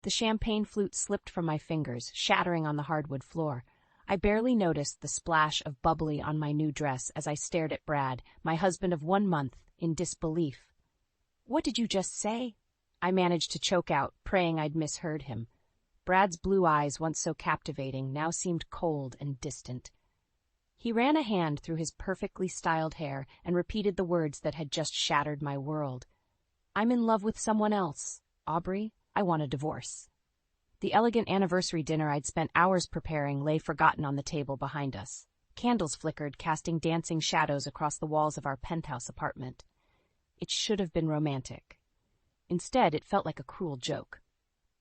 The champagne flute slipped from my fingers, shattering on the hardwood floor. I barely noticed the splash of bubbly on my new dress as I stared at Brad, my husband of 1 month, in disbelief. "What did you just say?" I managed to choke out, praying I'd misheard him. Brad's blue eyes, once so captivating, now seemed cold and distant. He ran a hand through his perfectly styled hair and repeated the words that had just shattered my world. "I'm in love with someone else. Aubrey, I want a divorce." The elegant anniversary dinner I'd spent hours preparing lay forgotten on the table behind us. Candles flickered, casting dancing shadows across the walls of our penthouse apartment. It should have been romantic. Instead, it felt like a cruel joke.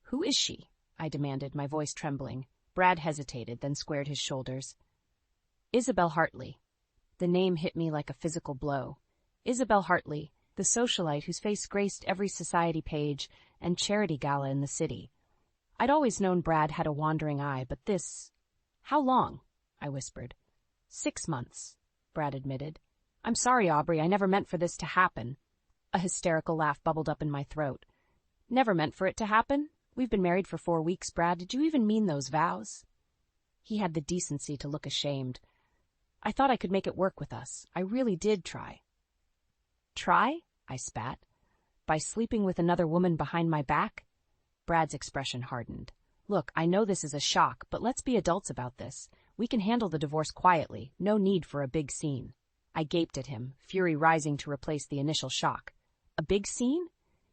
"Who is she?" I demanded, my voice trembling. Brad hesitated, then squared his shoulders. "Isabel Hartley." The name hit me like a physical blow. Isabel Hartley, the socialite whose face graced every society page and charity gala in the city. I'd always known Brad had a wandering eye, but this... "How long?" I whispered. 6 months, Brad admitted. "I'm sorry, Aubrey, I never meant for this to happen." A hysterical laugh bubbled up in my throat. "Never meant for it to happen? We've been married for 4 weeks, Brad. Did you even mean those vows?" He had the decency to look ashamed. "I thought I could make it work with us. I really did try." "Try?" I spat. "By sleeping with another woman behind my back?" Brad's expression hardened. "Look, I know this is a shock, but let's be adults about this. We can handle the divorce quietly, no need for a big scene." I gaped at him, fury rising to replace the initial shock. "A big scene?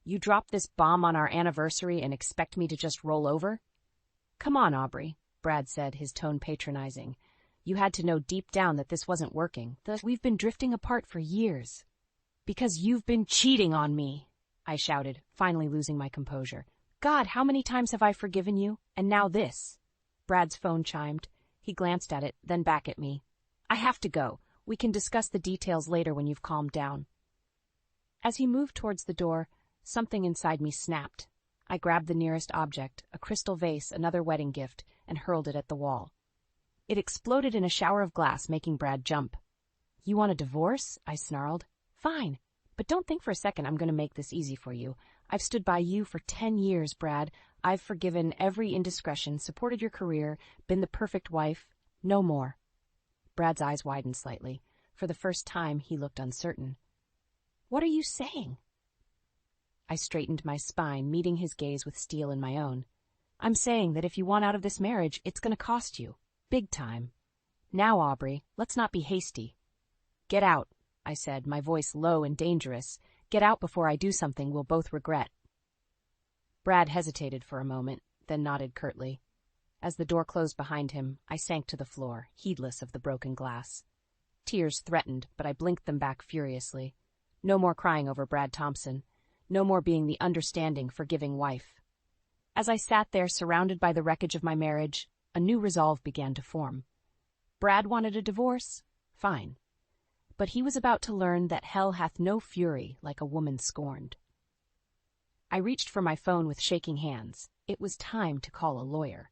You drop this bomb on our anniversary and expect me to just roll over?" "Come on, Aubrey," Brad said, his tone patronizing. "You had to know deep down that this wasn't working. We've been drifting apart for years." "Because you've been cheating on me," I shouted, finally losing my composure. "God, how many times have I forgiven you? And now this." Brad's phone chimed. He glanced at it, then back at me. "I have to go. We can discuss the details later when you've calmed down." As he moved towards the door, something inside me snapped. I grabbed the nearest object, a crystal vase, another wedding gift, and hurled it at the wall. It exploded in a shower of glass, making Brad jump. "You want a divorce?" I snarled. "Fine. But don't think for a second I'm going to make this easy for you. I've stood by you for 10 years, Brad. I've forgiven every indiscretion, supported your career, been the perfect wife. No more." Brad's eyes widened slightly. For the first time, he looked uncertain. "What are you saying?" I straightened my spine, meeting his gaze with steel in my own. "I'm saying that if you want out of this marriage, it's going to cost you. Big time. Now, Aubrey, let's not be hasty." "Get out," I said, my voice low and dangerous. "Get out before I do something we'll both regret." Brad hesitated for a moment, then nodded curtly. As the door closed behind him, I sank to the floor, heedless of the broken glass. Tears threatened, but I blinked them back furiously. No more crying over Brad Thompson. No more being the understanding, forgiving wife. As I sat there, surrounded by the wreckage of my marriage, a new resolve began to form. Brad wanted a divorce? Fine. But he was about to learn that hell hath no fury like a woman scorned. I reached for my phone with shaking hands. It was time to call a lawyer.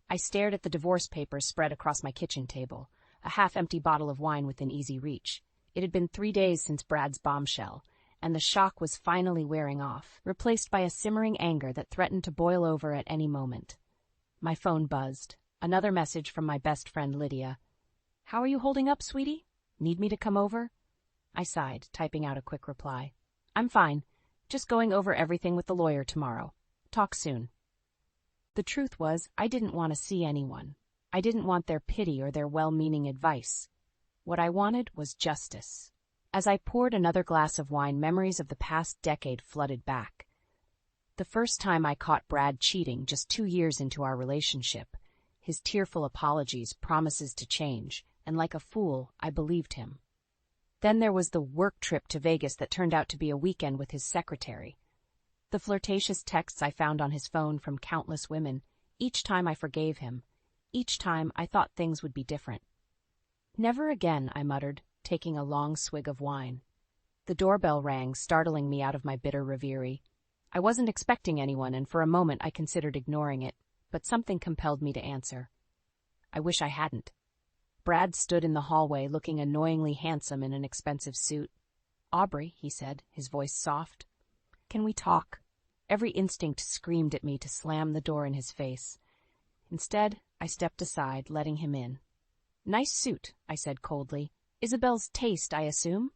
I stared at the divorce papers spread across my kitchen table, a half-empty bottle of wine within easy reach. It had been 3 days since Brad's bombshell, and the shock was finally wearing off, replaced by a simmering anger that threatened to boil over at any moment. My phone buzzed. Another message from my best friend Lydia. "How are you holding up, sweetie? Need me to come over?" I sighed, typing out a quick reply. "I'm fine. Just going over everything with the lawyer tomorrow. Talk soon." The truth was, I didn't want to see anyone. I didn't want their pity or their well-meaning advice. What I wanted was justice. As I poured another glass of wine, memories of the past decade flooded back. The first time I caught Brad cheating, just 2 years into our relationship. His tearful apologies, promises to change, and like a fool, I believed him. Then there was the work trip to Vegas that turned out to be a weekend with his secretary. The flirtatious texts I found on his phone from countless women. Each time I forgave him. Each time I thought things would be different. "Never again," I muttered, taking a long swig of wine. The doorbell rang, startling me out of my bitter reverie. I wasn't expecting anyone, and for a moment I considered ignoring it, but something compelled me to answer. I wish I hadn't. Brad stood in the hallway, looking annoyingly handsome in an expensive suit. "Aubrey," he said, his voice soft. "Can we talk? Every instinct screamed at me to slam the door in his face. Instead, I stepped aside, letting him in. "Nice suit," I said coldly. "Isabel's taste, I assume?"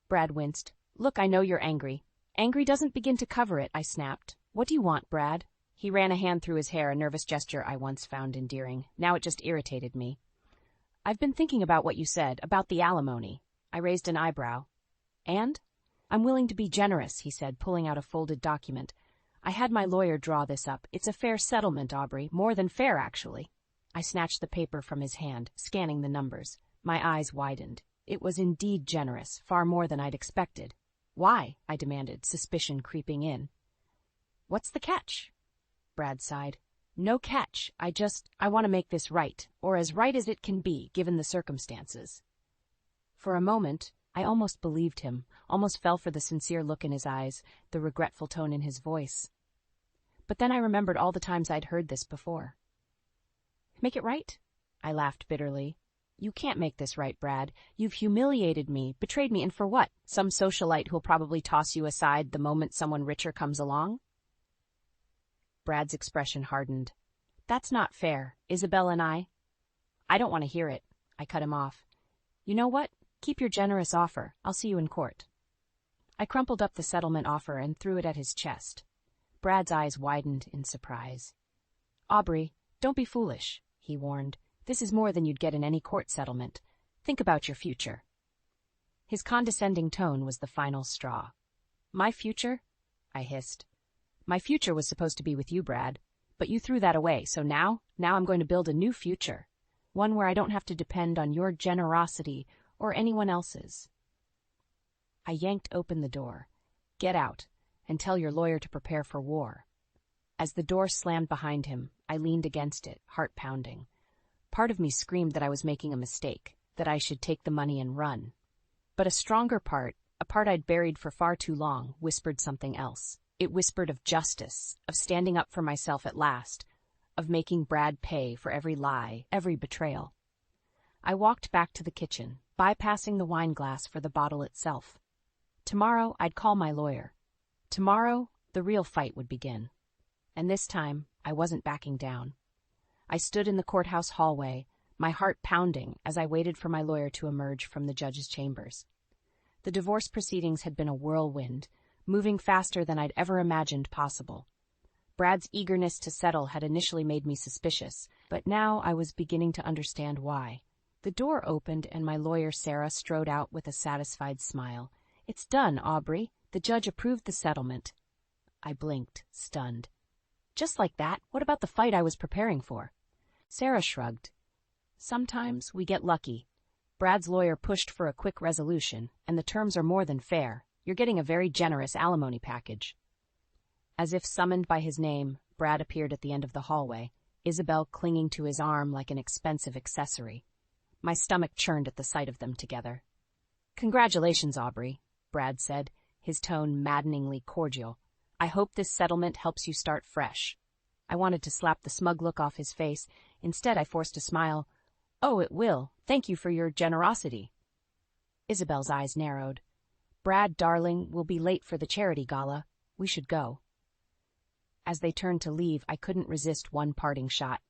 Brad winced. "Look, I know you're angry." "Angry doesn't begin to cover it," I snapped. "What do you want, Brad?" He ran a hand through his hair, a nervous gesture I once found endearing. Now it just irritated me. "I've been thinking about what you said, about the alimony." I raised an eyebrow. "And?" "I'm willing to be generous," he said, pulling out a folded document. "I had my lawyer draw this up. It's a fair settlement, Aubrey. More than fair, actually." I snatched the paper from his hand, scanning the numbers. My eyes widened. It was indeed generous, far more than I'd expected. "Why?" I demanded, suspicion creeping in. "What's the catch?" Brad sighed. "No catch. I want to make this right, or as right as it can be, given the circumstances." For a moment, I almost believed him, almost fell for the sincere look in his eyes, the regretful tone in his voice. But then I remembered all the times I'd heard this before. "Make it right?" I laughed bitterly. "You can't make this right, Brad. You've humiliated me, betrayed me, and for what? Some socialite who'll probably toss you aside the moment someone richer comes along?" Brad's expression hardened. "That's not fair. Isabel and I—" "I don't want to hear it." I cut him off. "You know what? Keep your generous offer. I'll see you in court." I crumpled up the settlement offer and threw it at his chest. Brad's eyes widened in surprise. "Aubrey, don't be foolish," he warned. "This is more than you'd get in any court settlement. Think about your future." His condescending tone was the final straw. "My future?" I hissed. "My future was supposed to be with you, Brad. But you threw that away, so now I'm going to build a new future. One where I don't have to depend on your generosity or anyone else's." I yanked open the door. "Get out, and tell your lawyer to prepare for war." As the door slammed behind him, I leaned against it, heart pounding. Part of me screamed that I was making a mistake, that I should take the money and run. But a stronger part, a part I'd buried for far too long, whispered something else. It whispered of justice, of standing up for myself at last, of making Brad pay for every lie, every betrayal. I walked back to the kitchen, bypassing the wine glass for the bottle itself. Tomorrow, I'd call my lawyer. Tomorrow, the real fight would begin. And this time, I wasn't backing down. I stood in the courthouse hallway, my heart pounding as I waited for my lawyer to emerge from the judge's chambers. The divorce proceedings had been a whirlwind, moving faster than I'd ever imagined possible. Brad's eagerness to settle had initially made me suspicious, but now I was beginning to understand why. The door opened and my lawyer Sarah strode out with a satisfied smile. "It's done, Aubrey. The judge approved the settlement." I blinked, stunned. "Just like that? What about the fight I was preparing for?" Sarah shrugged. "Sometimes we get lucky. Brad's lawyer pushed for a quick resolution, and the terms are more than fair. You're getting a very generous alimony package." As if summoned by his name, Brad appeared at the end of the hallway, Isabel clinging to his arm like an expensive accessory. My stomach churned at the sight of them together. "Congratulations, Aubrey," Brad said, his tone maddeningly cordial. "I hope this settlement helps you start fresh." I wanted to slap the smug look off his face. Instead, I forced a smile. "Oh, it will. Thank you for your generosity." Isabel's eyes narrowed. "Brad, darling, we'll be late for the charity gala. We should go." As they turned to leave, I couldn't resist one parting shot.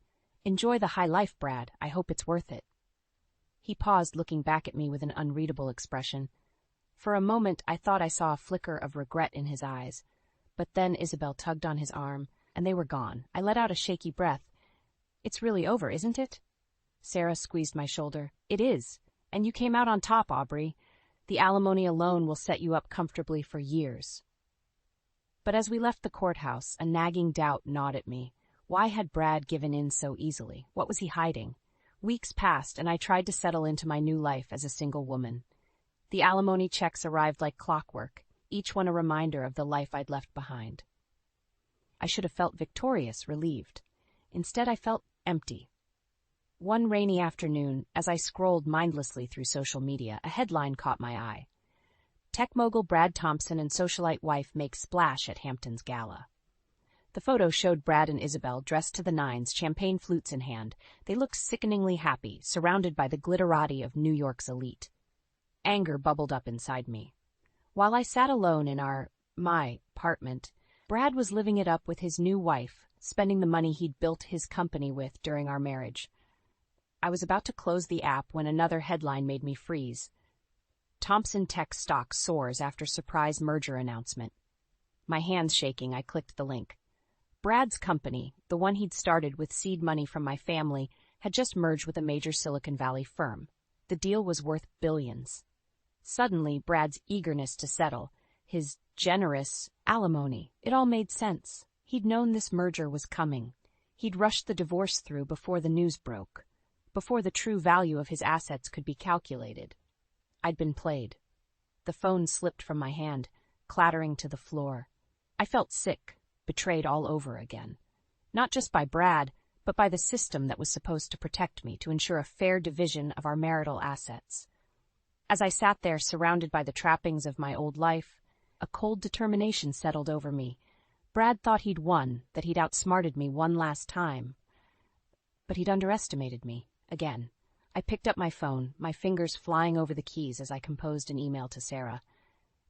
"Enjoy the high life, Brad. I hope it's worth it." He paused, looking back at me with an unreadable expression. For a moment, I thought I saw a flicker of regret in his eyes. But then Isabel tugged on his arm, and they were gone. I let out a shaky breath. "It's really over, isn't it?" Sarah squeezed my shoulder. "It is. And you came out on top, Aubrey. The alimony alone will set you up comfortably for years." But as we left the courthouse, a nagging doubt gnawed at me. Why had Brad given in so easily? What was he hiding? Weeks passed, and I tried to settle into my new life as a single woman. The alimony checks arrived like clockwork, each one a reminder of the life I'd left behind. I should have felt victorious, relieved. Instead, I felt empty. One rainy afternoon, as I scrolled mindlessly through social media, a headline caught my eye. "Tech mogul Brad Thompson and socialite wife make splash at Hampton's gala." The photo showed Brad and Isabel dressed to the nines, champagne flutes in hand. They looked sickeningly happy, surrounded by the glitterati of New York's elite. Anger bubbled up inside me. While I sat alone in my apartment, Brad was living it up with his new wife, spending the money he'd built his company with during our marriage. I was about to close the app when another headline made me freeze. Thompson Tech stock soars after surprise merger announcement. My hands shaking, I clicked the link. Brad's company, the one he'd started with seed money from my family, had just merged with a major Silicon Valley firm. The deal was worth billions. Suddenly, Brad's eagerness to settle, his generous alimony, it all made sense. He'd known this merger was coming. He'd rushed the divorce through before the news broke, before the true value of his assets could be calculated. I'd been played. The phone slipped from my hand, clattering to the floor. I felt sick, betrayed all over again. Not just by Brad, but by the system that was supposed to protect me, to ensure a fair division of our marital assets. As I sat there surrounded by the trappings of my old life, a cold determination settled over me. Brad thought he'd won, that he'd outsmarted me one last time. But he'd underestimated me, again. I picked up my phone, my fingers flying over the keys as I composed an email to Sarah.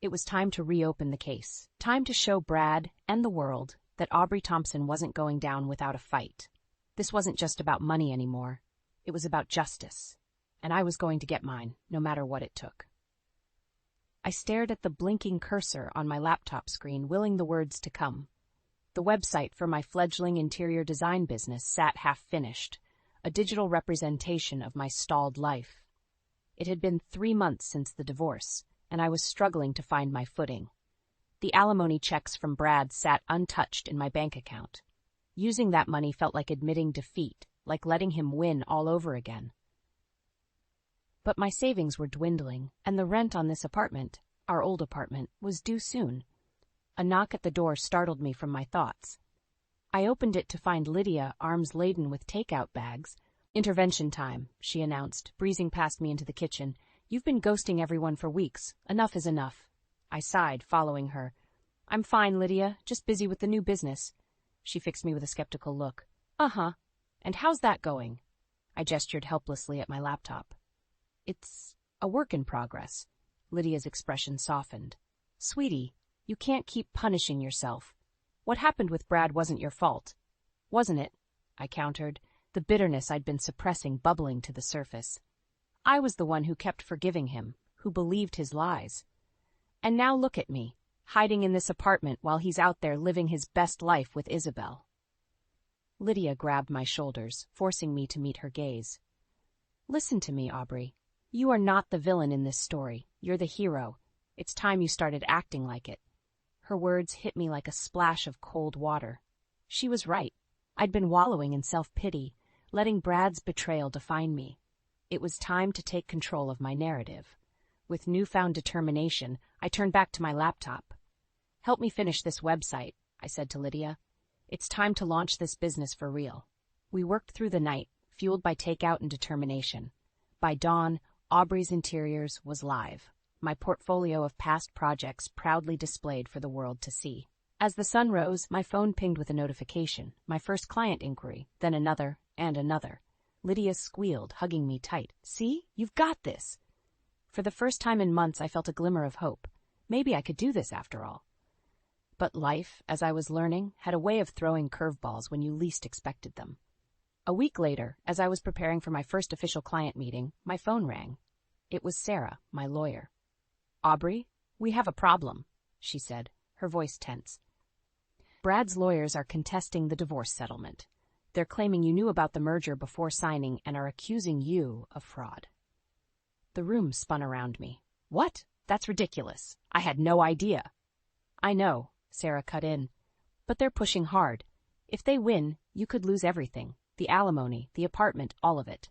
It was time to reopen the case. Time to show Brad and the world that Aubrey Thompson wasn't going down without a fight. This wasn't just about money anymore. It was about justice. And I was going to get mine, no matter what it took. I stared at the blinking cursor on my laptop screen, willing the words to come. The website for my fledgling interior design business sat half-finished, a digital representation of my stalled life. It had been 3 months since the divorce, and I was struggling to find my footing. The alimony checks from Brad sat untouched in my bank account. Using that money felt like admitting defeat, like letting him win all over again. But my savings were dwindling, and the rent on this apartment, our old apartment, was due soon. A knock at the door startled me from my thoughts. I opened it to find Lydia, arms laden with takeout bags. "Intervention time," she announced, breezing past me into the kitchen. "You've been ghosting everyone for weeks. Enough is enough." I sighed, following her. "I'm fine, Lydia, just busy with the new business." She fixed me with a skeptical look. "Uh-huh. And how's that going?" I gestured helplessly at my laptop. "It's a work in progress." Lydia's expression softened. "Sweetie, you can't keep punishing yourself. What happened with Brad wasn't your fault." "Wasn't it?" I countered, the bitterness I'd been suppressing bubbling to the surface. I was the one who kept forgiving him, who believed his lies. And now look at me, hiding in this apartment while he's out there living his best life with Isabel. Lydia grabbed my shoulders, forcing me to meet her gaze. "Listen to me, Aubrey. You are not the villain in this story. You're the hero. It's time you started acting like it." Her words hit me like a splash of cold water. She was right. I'd been wallowing in self-pity, letting Brad's betrayal define me. It was time to take control of my narrative. With newfound determination, I turned back to my laptop. "Help me finish this website," I said to Lydia. "It's time to launch this business for real." We worked through the night, fueled by takeout and determination. By dawn, Aubrey's Interiors was live, my portfolio of past projects proudly displayed for the world to see. As the sun rose, my phone pinged with a notification, my first client inquiry, then another and another. Lydia squealed, hugging me tight. "See? You've got this." For the first time in months, I felt a glimmer of hope. Maybe I could do this after all. But life, as I was learning, had a way of throwing curveballs when you least expected them. A week later, as I was preparing for my first official client meeting, my phone rang. It was Sarah, my lawyer. "Aubrey, we have a problem," she said, her voice tense. "Brad's lawyers are contesting the divorce settlement. They're claiming you knew about the merger before signing and are accusing you of fraud." The room spun around me. "What? That's ridiculous. I had no idea." "I know," Sarah cut in, "but they're pushing hard. If they win, you could lose everything. The alimony, the apartment, all of it."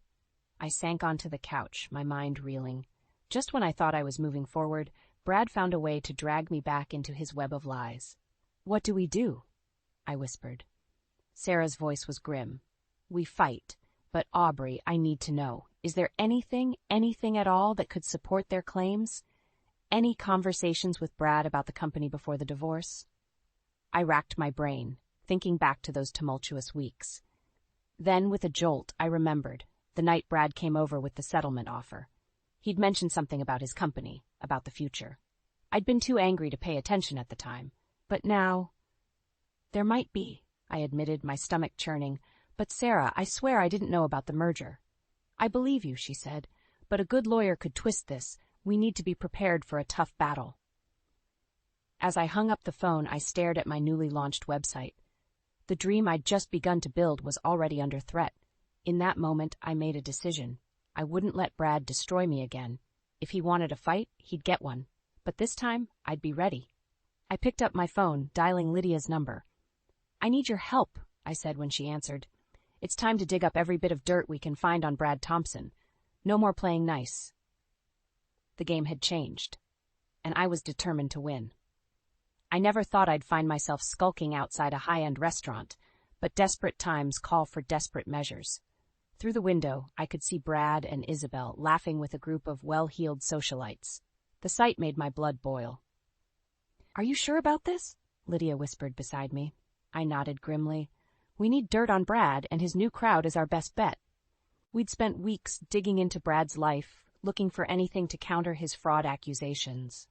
I sank onto the couch, my mind reeling. Just when I thought I was moving forward, Brad found a way to drag me back into his web of lies. "What do we do?" I whispered. Sarah's voice was grim. "We fight. But Aubrey, I need to know. Is there anything at all that could support their claims? Any conversations with Brad about the company before the divorce?" I racked my brain, thinking back to those tumultuous weeks. Then, with a jolt, I remembered, the night Brad came over with the settlement offer. He'd mentioned something about his company, about the future. I'd been too angry to pay attention at the time, but now... There might be, I admitted, my stomach churning. But Sarah, I swear I didn't know about the merger. I believe you, she said, but a good lawyer could twist this. We need to be prepared for a tough battle. As I hung up the phone, I stared at my newly launched website. The dream I'd just begun to build was already under threat. In that moment, I made a decision. I wouldn't let Brad destroy me again. If he wanted a fight, he'd get one. But this time, I'd be ready. I picked up my phone, dialing Lydia's number. I need your help, I said when she answered. It's time to dig up every bit of dirt we can find on Brad Thompson. No more playing nice. The game had changed, and I was determined to win. I never thought I'd find myself skulking outside a high-end restaurant, but desperate times call for desperate measures. Through the window, I could see Brad and Isabel laughing with a group of well-heeled socialites. The sight made my blood boil. "Are you sure about this?" Lydia whispered beside me. I nodded grimly. "We need dirt on Brad, and his new crowd is our best bet." We'd spent weeks digging into Brad's life, looking for anything to counter his fraud accusations.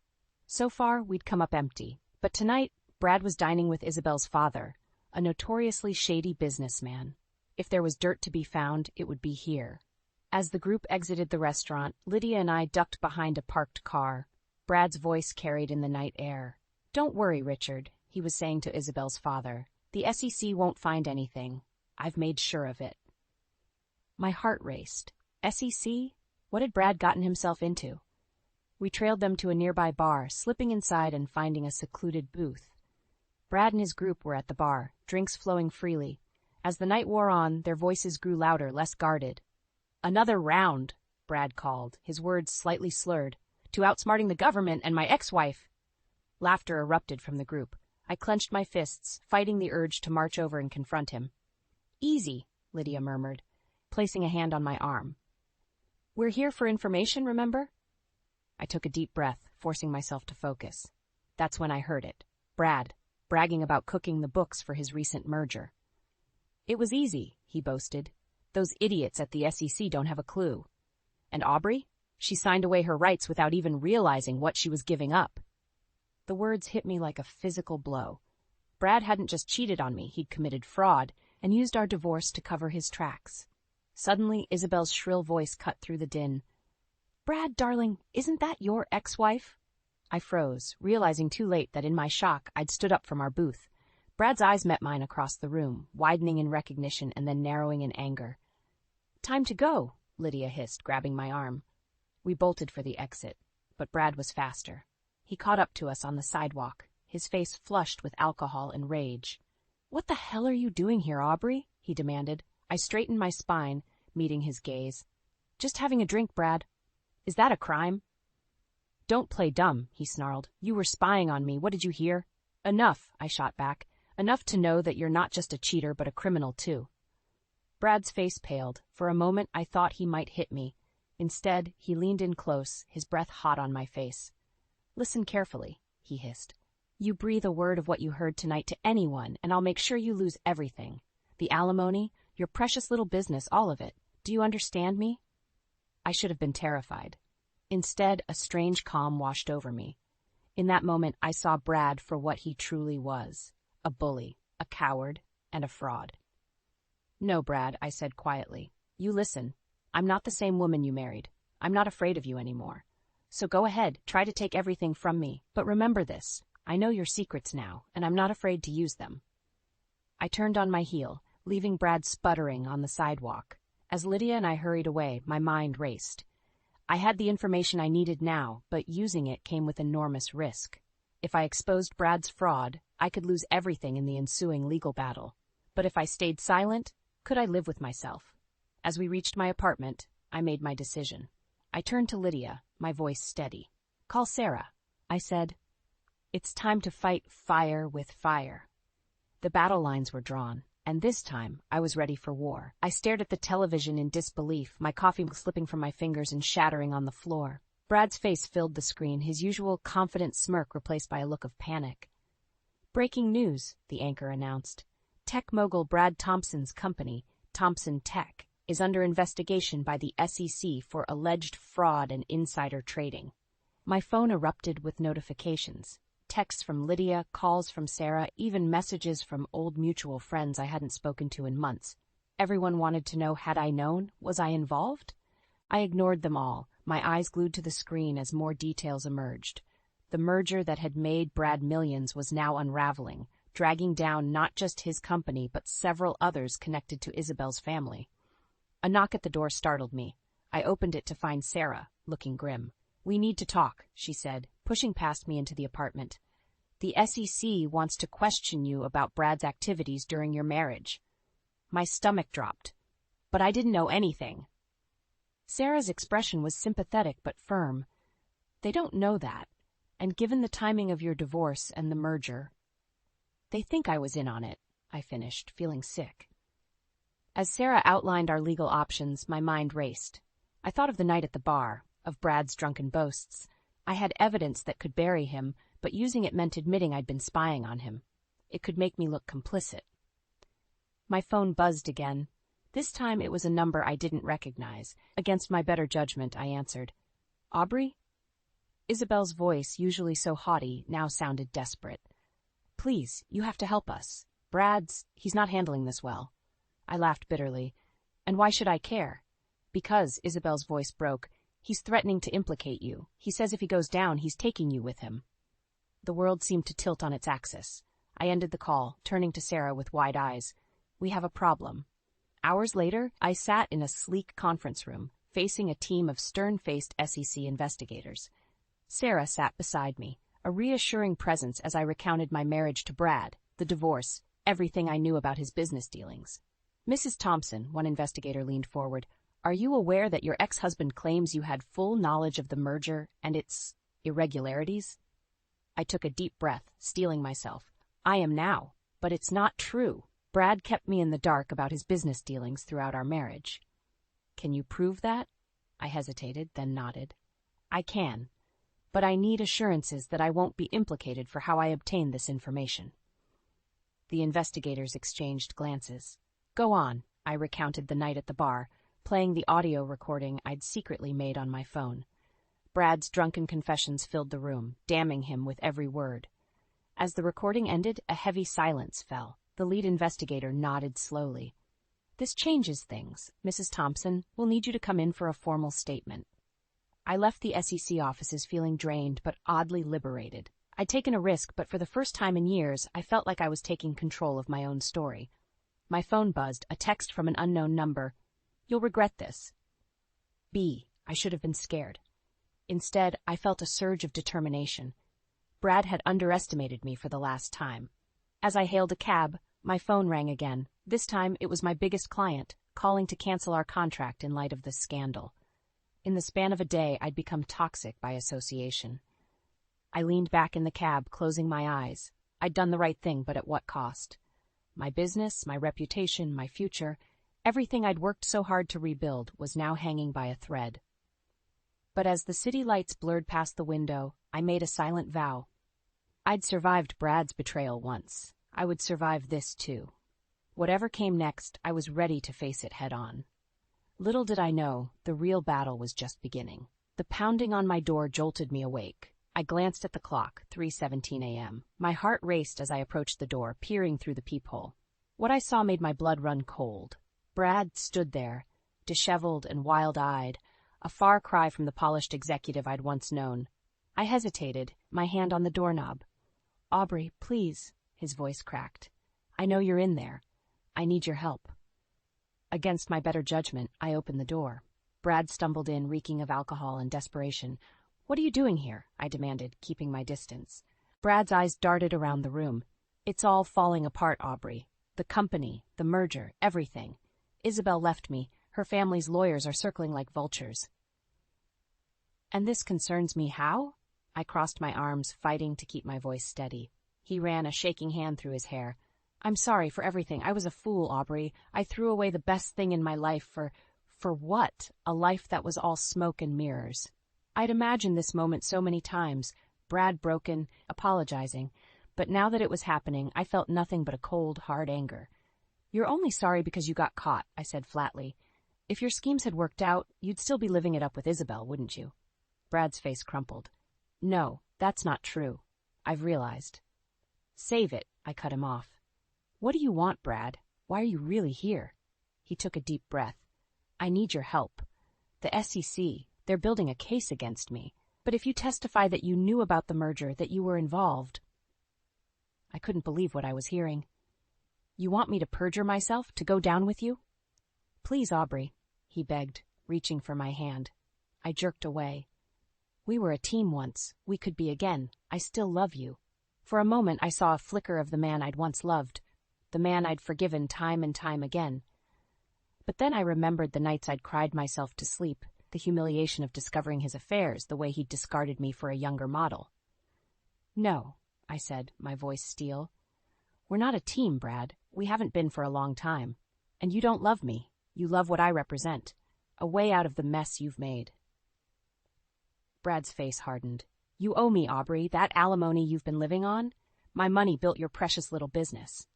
So far, we'd come up empty. But tonight, Brad was dining with Isabel's father, a notoriously shady businessman. If there was dirt to be found, it would be here. As the group exited the restaurant, Lydia and I ducked behind a parked car. Brad's voice carried in the night air. "Don't worry, Richard," he was saying to Isabel's father. "The SEC won't find anything. I've made sure of it." My heart raced. SEC? What had Brad gotten himself into? We trailed them to a nearby bar, slipping inside and finding a secluded booth. Brad and his group were at the bar, drinks flowing freely. As the night wore on, their voices grew louder, less guarded. "Another round," Brad called, his words slightly slurred, "to outsmarting the government and my ex-wife." Laughter erupted from the group. I clenched my fists, fighting the urge to march over and confront him. "Easy," Lydia murmured, placing a hand on my arm. "We're here for information, remember?" I took a deep breath, forcing myself to focus. That's when I heard it. Brad, bragging about cooking the books for his recent merger. "It was easy," he boasted. "Those idiots at the SEC don't have a clue. And Aubrey? She signed away her rights without even realizing what she was giving up." The words hit me like a physical blow. Brad hadn't just cheated on me, he'd committed fraud and used our divorce to cover his tracks. Suddenly, Isabel's shrill voice cut through the din. "Brad, darling, isn't that your ex-wife?" I froze, realizing too late that in my shock I'd stood up from our booth. Brad's eyes met mine across the room, widening in recognition and then narrowing in anger. "Time to go," Lydia hissed, grabbing my arm. We bolted for the exit, but Brad was faster. He caught up to us on the sidewalk, his face flushed with alcohol and rage. "What the hell are you doing here, Aubrey?" he demanded. I straightened my spine, meeting his gaze. "Just having a drink, Brad." "Is that a crime?" "Don't play dumb," he snarled. "You were spying on me. What did you hear?" "Enough," I shot back. "Enough to know that you're not just a cheater, but a criminal, too." Brad's face paled. For a moment, I thought he might hit me. Instead, he leaned in close, his breath hot on my face. "Listen carefully," he hissed. "You breathe a word of what you heard tonight to anyone, and I'll make sure you lose everything. The alimony, your precious little business, all of it. Do you understand me?" I should have been terrified. Instead, a strange calm washed over me. In that moment, I saw Brad for what he truly was. A bully, a coward, and a fraud. "No, Brad," I said quietly. "You listen. I'm not the same woman you married. I'm not afraid of you anymore. So go ahead, try to take everything from me. But remember this. I know your secrets now, and I'm not afraid to use them." I turned on my heel, leaving Brad sputtering on the sidewalk. As Lydia and I hurried away, my mind raced. I had the information I needed now, but using it came with enormous risk. If I exposed Brad's fraud, I could lose everything in the ensuing legal battle. But if I stayed silent, could I live with myself? As we reached my apartment, I made my decision. I turned to Lydia, my voice steady. "Call Sarah," I said. It's time to fight fire with fire. The battle lines were drawn, and this time I was ready for war. I stared at the television in disbelief, my coffee slipping from my fingers and shattering on the floor. Brad's face filled the screen, his usual confident smirk replaced by a look of panic. "Breaking news," the anchor announced. "Tech mogul Brad Thompson's company, Thompson Tech, is under investigation by the SEC for alleged fraud and insider trading." My phone erupted with notifications. Texts from Lydia, calls from Sarah, even messages from old mutual friends I hadn't spoken to in months. Everyone wanted to know, had I known? Was I involved? I ignored them all, my eyes glued to the screen as more details emerged. The merger that had made Brad millions was now unraveling, dragging down not just his company but several others connected to Isabel's family. A knock at the door startled me. I opened it to find Sarah, looking grim. "We need to talk," she said, pushing past me into the apartment. "The SEC wants to question you about Brad's activities during your marriage." My stomach dropped. But I didn't know anything. Sarah's expression was sympathetic but firm. "They don't know that, and given the timing of your divorce and the merger..." "They think I was in on it," I finished, feeling sick. As Sarah outlined our legal options, my mind raced. I thought of the night at the bar, of Brad's drunken boasts. I had evidence that could bury him, but using it meant admitting I'd been spying on him. It could make me look complicit. My phone buzzed again. This time it was a number I didn't recognize. Against my better judgment, I answered. "Aubrey?" Isabel's voice, usually so haughty, now sounded desperate. "Please, you have to help us. He's not handling this well." I laughed bitterly. "And why should I care?" "Because," Isabel's voice broke, "he's threatening to implicate you. He says if he goes down, he's taking you with him." The world seemed to tilt on its axis. I ended the call, turning to Sarah with wide eyes. "We have a problem." Hours later, I sat in a sleek conference room, facing a team of stern-faced SEC investigators. Sarah sat beside me, a reassuring presence as I recounted my marriage to Brad, the divorce, everything I knew about his business dealings. "Mrs. Thompson," one investigator leaned forward, "are you aware that your ex-husband claims you had full knowledge of the merger and its irregularities?" I took a deep breath, steeling myself. "I am now, but it's not true. Brad kept me in the dark about his business dealings throughout our marriage." "Can you prove that?" I hesitated, then nodded. "I can, but I need assurances that I won't be implicated for how I obtained this information." The investigators exchanged glances. "Go on," I recounted the night at the bar, playing the audio recording I'd secretly made on my phone. Brad's drunken confessions filled the room, damning him with every word. As the recording ended, a heavy silence fell. The lead investigator nodded slowly. "This changes things. Mrs. Thompson, we'll need you to come in for a formal statement." I left the SEC offices feeling drained but oddly liberated. I'd taken a risk, but for the first time in years, I felt like I was taking control of my own story. My phone buzzed, a text from an unknown number. "You'll regret this." I should have been scared. Instead, I felt a surge of determination. Brad had underestimated me for the last time. As I hailed a cab, my phone rang again. This time, it was my biggest client, calling to cancel our contract in light of the scandal. In the span of a day, I'd become toxic by association. I leaned back in the cab, closing my eyes. I'd done the right thing, but at what cost? My business, my reputation, my future, everything I'd worked so hard to rebuild was now hanging by a thread. But as the city lights blurred past the window, I made a silent vow. I'd survived Brad's betrayal once. I would survive this too. Whatever came next, I was ready to face it head-on. Little did I know, the real battle was just beginning. The pounding on my door jolted me awake. I glanced at the clock, 3:17 a.m. My heart raced as I approached the door, peering through the peephole. What I saw made my blood run cold. Brad stood there, disheveled and wild-eyed, a far cry from the polished executive I'd once known. I hesitated, my hand on the doorknob. "Aubrey, please," his voice cracked. "I know you're in there. I need your help." Against my better judgment, I opened the door. Brad stumbled in, reeking of alcohol and desperation. "What are you doing here?" I demanded, keeping my distance. Brad's eyes darted around the room. "It's all falling apart, Aubrey. The company, the merger, everything. Isabel left me. Her family's lawyers are circling like vultures." "And this concerns me how?" I crossed my arms, fighting to keep my voice steady. He ran a shaking hand through his hair. "I'm sorry for everything. I was a fool, Aubrey. I threw away the best thing in my life for what? A life that was all smoke and mirrors." I'd imagined this moment so many times, Brad broken, apologizing, but now that it was happening, I felt nothing but a cold, hard anger. "You're only sorry because you got caught," I said flatly. "If your schemes had worked out, you'd still be living it up with Isabel, wouldn't you?" Brad's face crumpled. "No, that's not true." I've realized. Save it, I cut him off. What do you want, Brad? Why are you really here? He took a deep breath. I need your help. The SEC, they're building a case against me. But if you testify that you knew about the merger, that you were involved... I couldn't believe what I was hearing. You want me to perjure myself, to go down with you? Please, Aubrey, he begged, reaching for my hand. I jerked away. We were a team once. We could be again. I still love you. For a moment I saw a flicker of the man I'd once loved, the man I'd forgiven time and time again. But then I remembered the nights I'd cried myself to sleep, the humiliation of discovering his affairs, the way he'd discarded me for a younger model. No, I said, my voice steel. We're not a team, Brad. We haven't been for a long time. And you don't love me. You love what I represent. A way out of the mess you've made. Brad's face hardened. You owe me, Aubrey, that alimony you've been living on. My money built your precious little business.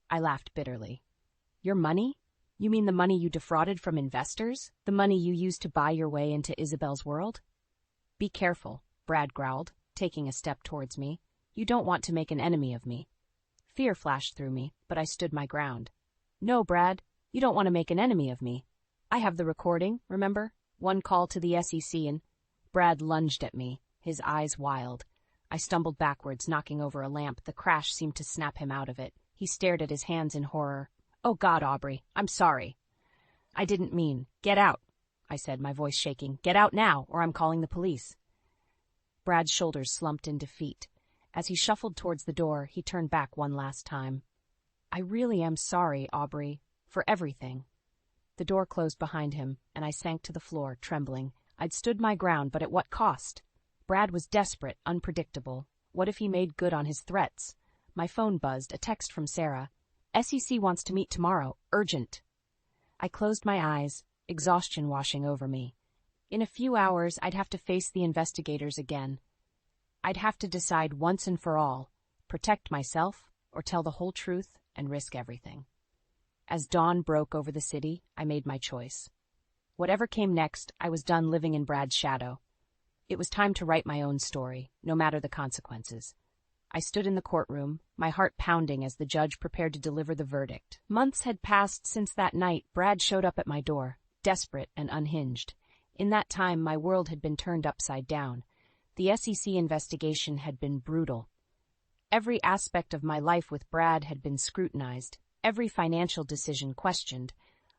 I laughed bitterly. Your money? You mean the money you defrauded from investors? The money you used to buy your way into Isabel's world? Be careful, Brad growled, taking a step towards me. You don't want to make an enemy of me. Fear flashed through me, but I stood my ground. No, Brad, you don't want to make an enemy of me. I have the recording, remember? One call to the SEC and... Brad lunged at me, his eyes wild. I stumbled backwards, knocking over a lamp. The crash seemed to snap him out of it. He stared at his hands in horror. Oh God, Aubrey, I'm sorry. I didn't mean. Get out, I said, my voice shaking. Get out now, or I'm calling the police. Brad's shoulders slumped in defeat. As he shuffled towards the door, he turned back one last time. I really am sorry, Aubrey, for everything. The door closed behind him, and I sank to the floor, trembling. I'd stood my ground, but at what cost? Brad was desperate, unpredictable. What if he made good on his threats? My phone buzzed, a text from Sarah. SEC wants to meet tomorrow. Urgent. I closed my eyes, exhaustion washing over me. In a few hours, I'd have to face the investigators again. I'd have to decide once and for all, protect myself or tell the whole truth and risk everything. As dawn broke over the city, I made my choice. Whatever came next, I was done living in Brad's shadow. It was time to write my own story, no matter the consequences. I stood in the courtroom, my heart pounding as the judge prepared to deliver the verdict. Months had passed since that night Brad showed up at my door, desperate and unhinged. In that time, my world had been turned upside down. The SEC investigation had been brutal. Every aspect of my life with Brad had been scrutinized, every financial decision questioned.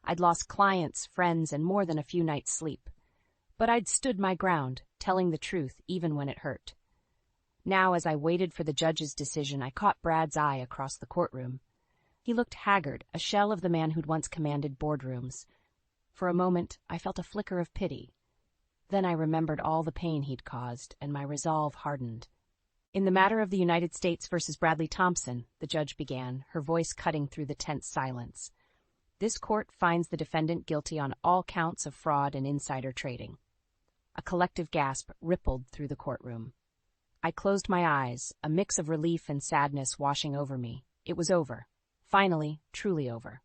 I'd lost clients, friends, and more than a few nights' sleep. But I'd stood my ground, telling the truth even when it hurt. Now, as I waited for the judge's decision, I caught Brad's eye across the courtroom. He looked haggard, a shell of the man who'd once commanded boardrooms. For a moment, I felt a flicker of pity. Then I remembered all the pain he'd caused, and my resolve hardened. In the matter of the United States versus Bradley Thompson, the judge began, her voice cutting through the tense silence. This court finds the defendant guilty on all counts of fraud and insider trading. A collective gasp rippled through the courtroom. I closed my eyes, a mix of relief and sadness washing over me. It was over. Finally, truly over.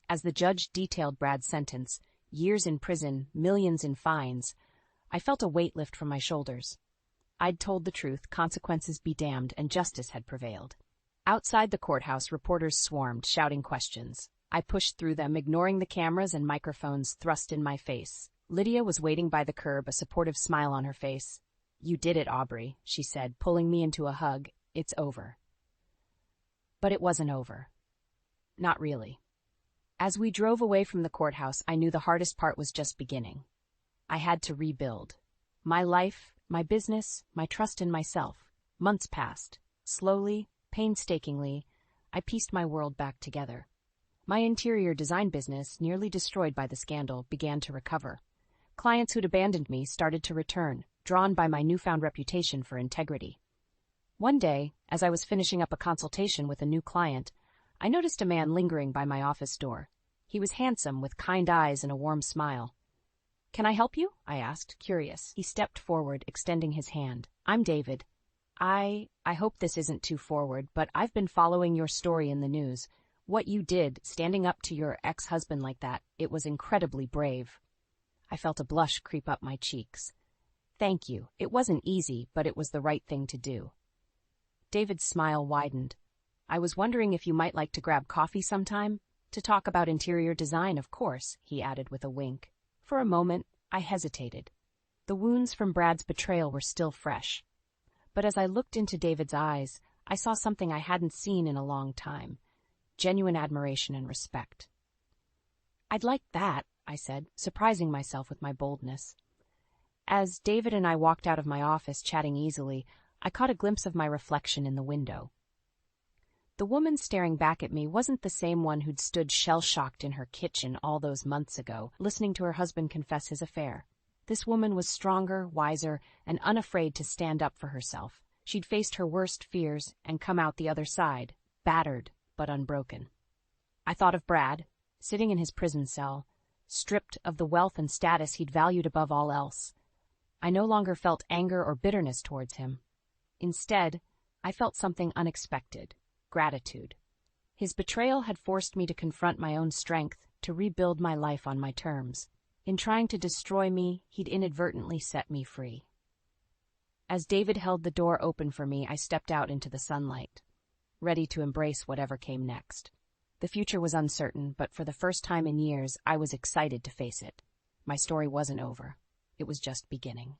As the judge detailed Brad's sentence, years in prison, millions in fines, I felt a weight lift from my shoulders. I'd told the truth, consequences be damned, and justice had prevailed. Outside the courthouse, reporters swarmed, shouting questions. I pushed through them, ignoring the cameras and microphones thrust in my face. Lydia was waiting by the curb, a supportive smile on her face. You did it, Aubrey, she said, pulling me into a hug. It's over. But it wasn't over. Not really. As we drove away from the courthouse, I knew the hardest part was just beginning. I had to rebuild. My life, my business, my trust in myself. Months passed. Slowly, painstakingly, I pieced my world back together. My interior design business, nearly destroyed by the scandal, began to recover. Clients who'd abandoned me started to return, drawn by my newfound reputation for integrity. One day, as I was finishing up a consultation with a new client, I noticed a man lingering by my office door. He was handsome, with kind eyes and a warm smile. Can I help you? I asked, curious. He stepped forward, extending his hand. I'm David. I hope this isn't too forward, but I've been following your story in the news. What you did, standing up to your ex-husband like that, it was incredibly brave. I felt a blush creep up my cheeks. Thank you. It wasn't easy, but it was the right thing to do. David's smile widened. "I was wondering if you might like to grab coffee sometime? To talk about interior design, of course," he added with a wink. For a moment, I hesitated. The wounds from Brad's betrayal were still fresh. But as I looked into David's eyes, I saw something I hadn't seen in a long time: genuine admiration and respect. "I'd like that," I said, surprising myself with my boldness. As David and I walked out of my office chatting easily, I caught a glimpse of my reflection in the window. The woman staring back at me wasn't the same one who'd stood shell-shocked in her kitchen all those months ago, listening to her husband confess his affair. This woman was stronger, wiser, and unafraid to stand up for herself. She'd faced her worst fears and come out the other side, battered but unbroken. I thought of Brad, sitting in his prison cell, stripped of the wealth and status he'd valued above all else. I no longer felt anger or bitterness towards him. Instead, I felt something unexpected: gratitude. His betrayal had forced me to confront my own strength, to rebuild my life on my terms. In trying to destroy me, he'd inadvertently set me free. As David held the door open for me, I stepped out into the sunlight, ready to embrace whatever came next. The future was uncertain, but for the first time in years, I was excited to face it. My story wasn't over. It was just beginning.